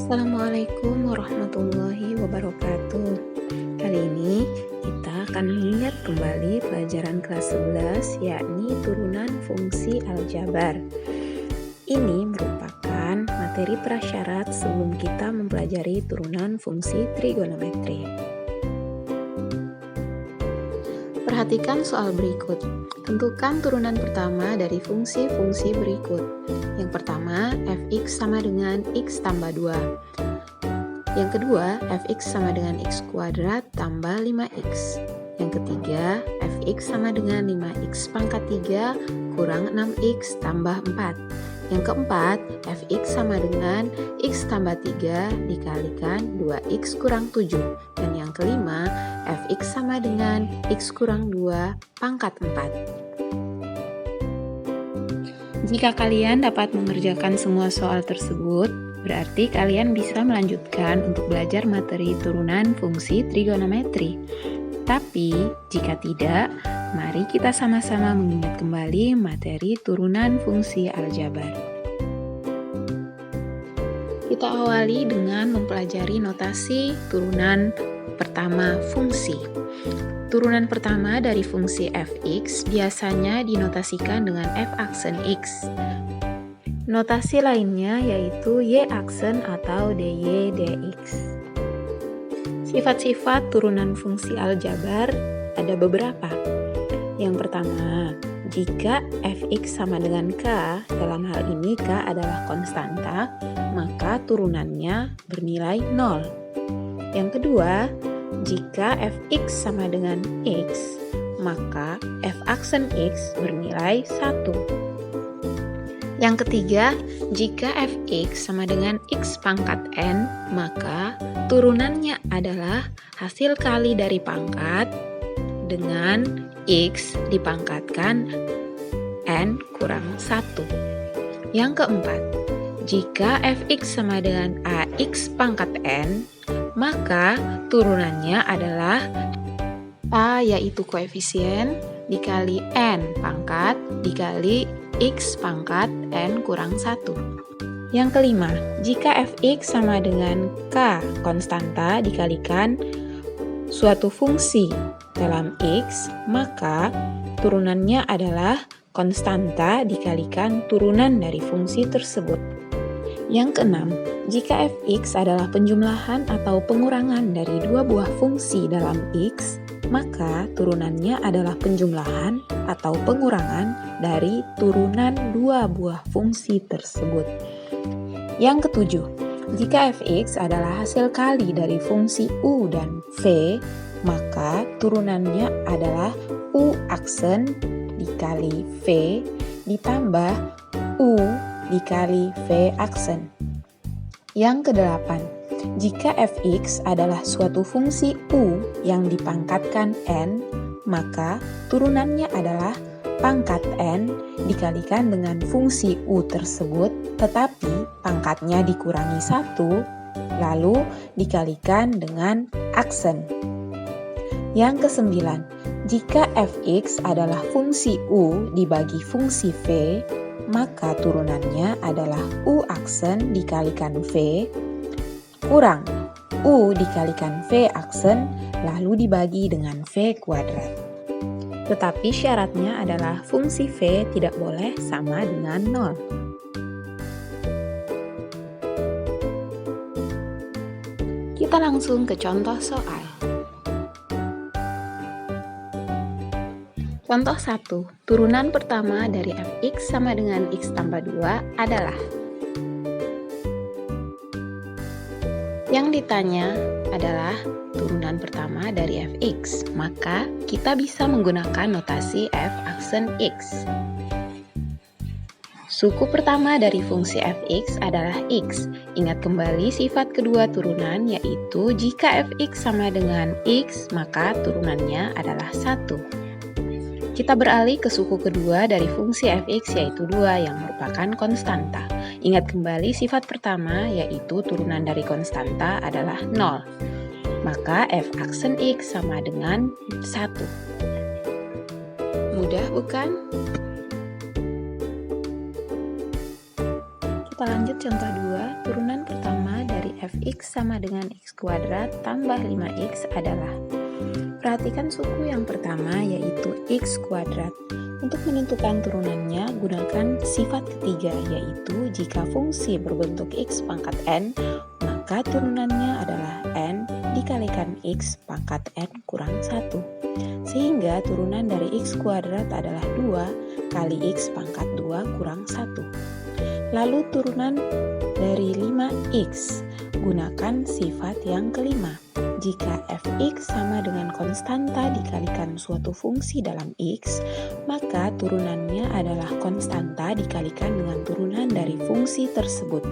Assalamualaikum warahmatullahi wabarakatuh. Kali ini kita akan mengingat kembali pelajaran kelas 11, yakni turunan fungsi aljabar. Ini merupakan materi prasyarat sebelum kita mempelajari turunan fungsi trigonometri. Perhatikan soal berikut. Tentukan turunan pertama dari fungsi-fungsi berikut. Yang pertama, fx sama dengan x tambah 2. Yang kedua, fx sama dengan x kuadrat tambah 5x. Yang ketiga, fx sama dengan 5x pangkat 3 kurang 6x tambah 4. Yang keempat, fx sama dengan x tambah 3 dikalikan 2x kurang 7. Dan yang kelima, fx sama dengan x kurang 2 pangkat 4. Jika kalian dapat mengerjakan semua soal tersebut, berarti kalian bisa melanjutkan untuk belajar materi turunan fungsi trigonometri. Tapi, jika tidak, mari kita sama-sama mengingat kembali materi turunan fungsi aljabar. Kita awali dengan mempelajari notasi turunan pertama fungsi. Turunan pertama dari fungsi fx biasanya dinotasikan dengan f aksen x. Notasi lainnya yaitu y aksen atau dy dx. Sifat-sifat turunan fungsi aljabar ada beberapa. Yang pertama, jika fx sama dengan k, dalam hal ini k adalah konstanta, maka turunannya bernilai 0. Yang kedua, jika fx sama dengan x, maka f aksen x bernilai 1. Yang ketiga, jika fx sama dengan x pangkat n, maka turunannya adalah hasil kali dari pangkat dengan x dipangkatkan n kurang 1. Yang keempat, jika fx sama dengan ax pangkat n, maka turunannya adalah A yaitu koefisien dikali N pangkat dikali X pangkat N kurang 1. Yang kelima, jika Fx sama dengan K konstanta dikalikan suatu fungsi dalam X, maka turunannya adalah konstanta dikalikan turunan dari fungsi tersebut. Yang keenam, jika fx adalah penjumlahan atau pengurangan dari dua buah fungsi dalam x, maka turunannya adalah penjumlahan atau pengurangan dari turunan dua buah fungsi tersebut. Yang ketujuh, jika fx adalah hasil kali dari fungsi u dan v, maka turunannya adalah u aksen dikali v ditambah u dikali v aksen. Yang kedelapan, jika fx adalah suatu fungsi u yang dipangkatkan n, maka turunannya adalah pangkat n dikalikan dengan fungsi u tersebut, tetapi pangkatnya dikurangi 1, lalu dikalikan dengan aksen. Yang kesembilan, jika fx adalah fungsi u dibagi fungsi v, maka turunannya adalah u aksen dikalikan v kurang u dikalikan v aksen lalu dibagi dengan v kuadrat. Tetapi syaratnya adalah fungsi v tidak boleh sama dengan 0. Kita langsung ke contoh soal. Contoh 1, turunan pertama dari fx sama dengan x tambah 2 adalah. Yang ditanya adalah turunan pertama dari fx, maka kita bisa menggunakan notasi f aksen x. Suku pertama dari fungsi fx adalah x. Ingat kembali sifat kedua turunan, yaitu jika fx sama dengan x, maka turunannya adalah 1. Kita beralih ke suku kedua dari fungsi fx yaitu 2 yang merupakan konstanta. Ingat kembali sifat pertama yaitu turunan dari konstanta adalah 0. Maka f aksen x sama dengan 1. Mudah bukan? Kita lanjut contoh 2, turunan pertama dari fx sama dengan x kuadrat tambah 5x adalah. Perhatikan suku yang pertama yaitu x kuadrat. Untuk menentukan turunannya, gunakan sifat ketiga yaitu jika fungsi berbentuk x pangkat n, maka turunannya adalah n dikalikan x pangkat n kurang 1. Sehingga turunan dari x kuadrat adalah 2 kali x pangkat 2 kurang 1. Lalu turunan dari 5x, gunakan sifat yang kelima. Jika fx sama dengan konstanta dikalikan suatu fungsi dalam x, maka turunannya adalah konstanta dikalikan dengan turunan dari fungsi tersebut.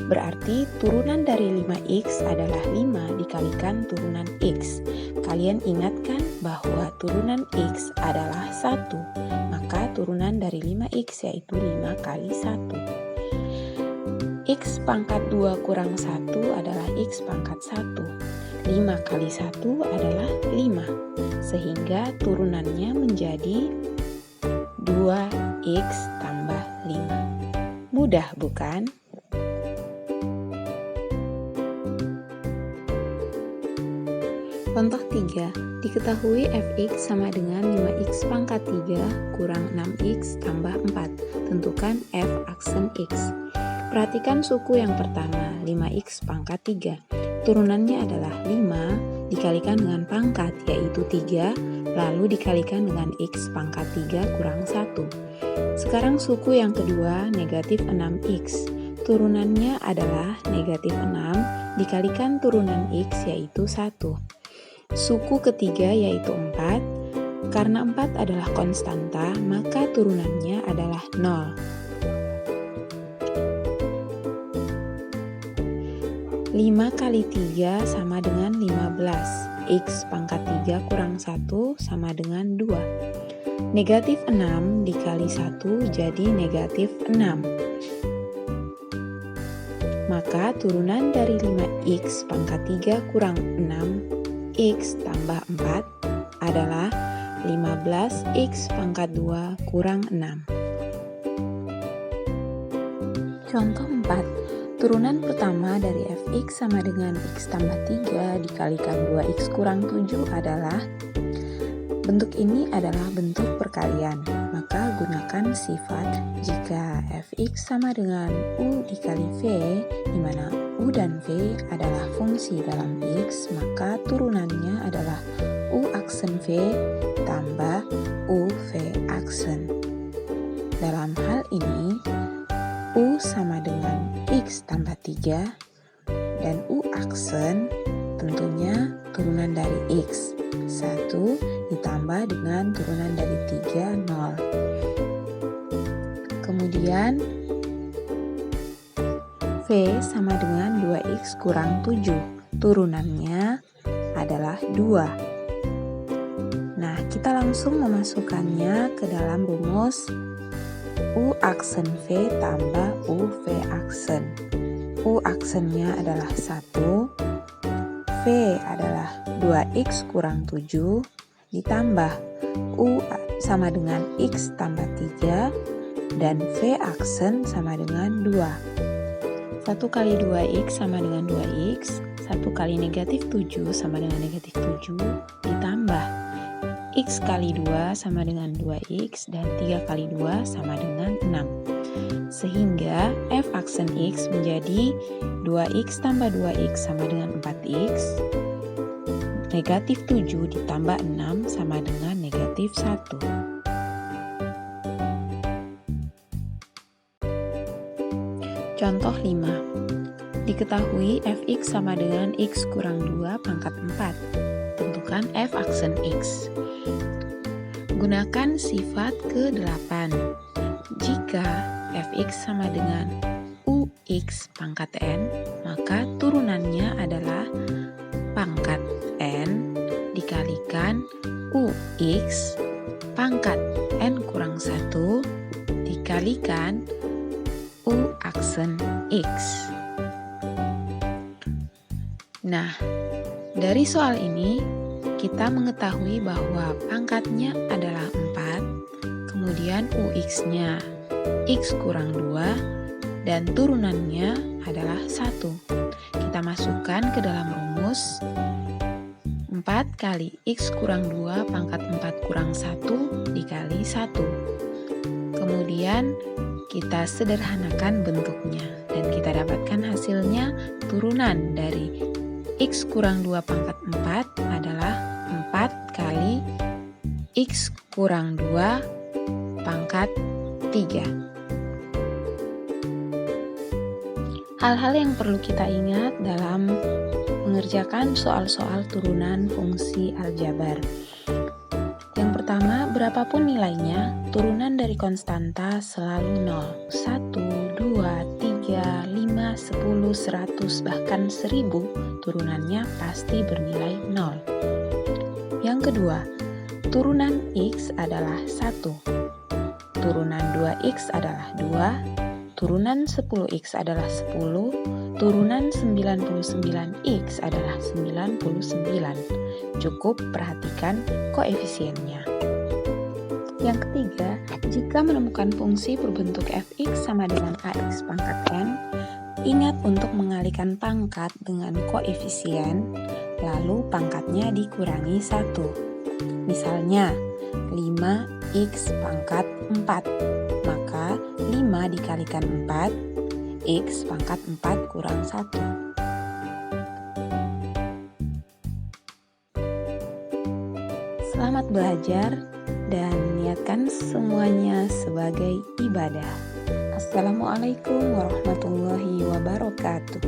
Berarti turunan dari 5x adalah 5 dikalikan turunan x. Kalian ingatkan bahwa turunan x adalah 1, maka turunan dari 5x yaitu 5 kali 1. X pangkat 2 kurang 1 adalah x pangkat 1. 5 kali 1 adalah 5, sehingga turunannya menjadi 2x tambah 5. Mudah bukan? Contoh 3, diketahui fx sama dengan 5x pangkat 3 kurang 6x tambah 4. Tentukan f aksen x. Perhatikan suku yang pertama, 5x pangkat 3. Turunannya adalah 5 dikalikan dengan pangkat yaitu 3, lalu dikalikan dengan x pangkat 3 kurang 1. Sekarang suku yang kedua, negatif 6x. Turunannya adalah negatif 6 dikalikan turunan x yaitu 1. Suku ketiga yaitu 4. Karena 4 adalah konstanta, maka turunannya adalah 0. 5 kali 3 sama dengan 15. X pangkat 3 kurang 1 sama dengan 2. Negatif 6 dikali 1 jadi negatif 6. Maka turunan dari 5x pangkat 3 kurang 6x tambah 4 adalah 15x pangkat 2 kurang 6. Contoh 4. Turunan pertama dari fx sama dengan x tambah 3 dikalikan 2x kurang 7 adalah, bentuk ini adalah bentuk perkalian, maka gunakan sifat jika fx sama dengan u dikali v, di mana u dan v adalah fungsi dalam x, maka turunannya adalah u aksen v tambah u v aksen. Dalam hal ini, u sama dengan x tambah 3 dan u aksen tentunya turunan dari x 1 ditambah dengan turunan dari 3 0. Kemudian v sama dengan 2x kurang 7, turunannya adalah 2. Nah, kita langsung memasukkannya ke dalam rumus U aksen V tambah U V aksen. U aksennya adalah 1, V adalah 2x kurang 7, ditambah U sama dengan x tambah 3, dan V aksen sama dengan 2. 1 kali 2x sama dengan 2x, 1 kali negatif 7 sama dengan negatif 7, ditambah x kali 2 sama dengan 2x, dan 3 kali 2 sama dengan 6. Sehingga f aksen x menjadi 2x tambah 2x sama dengan 4x, negatif 7 ditambah 6 sama dengan negatif 1. Contoh 5. Diketahui fx sama dengan x kurang 2 pangkat 4. Tentukan f aksen x. Gunakan sifat ke-8. Jika fx sama dengan ux pangkat n, maka turunannya adalah pangkat n dikalikan ux pangkat n kurang 1 dikalikan u aksen x. Nah, dari soal ini kita mengetahui bahwa pangkatnya adalah 4, kemudian ux-nya x kurang 2, dan turunannya adalah 1. Kita masukkan ke dalam rumus 4 kali X kurang 2 pangkat 4 kurang 1 dikali 1. Kemudian kita sederhanakan bentuknya dan kita dapatkan hasilnya turunan dari X kurang 2 pangkat 4 adalah 4 kali X kurang 2 pangkat 3. Hal-hal yang perlu kita ingat dalam mengerjakan soal-soal turunan fungsi aljabar. Yang pertama, berapapun nilainya, turunan dari konstanta selalu 0. 1, 2, 3, 5, 10, 100, bahkan 1000, turunannya pasti bernilai 0. Yang kedua, turunan X adalah 1. Turunan 2X adalah 2. Turunan 10X adalah 10, turunan 99X adalah 99. Cukup perhatikan koefisiennya. Yang ketiga, jika menemukan fungsi berbentuk fx sama dengan ax pangkat n, ingat untuk mengalihkan pangkat dengan koefisien, lalu pangkatnya dikurangi 1. Misalnya, 5x pangkat 4. Maka 5 dikalikan 4, X pangkat 4 kurang 1. Selamat belajar dan niatkan semuanya sebagai ibadah. Assalamualaikum warahmatullahi wabarakatuh.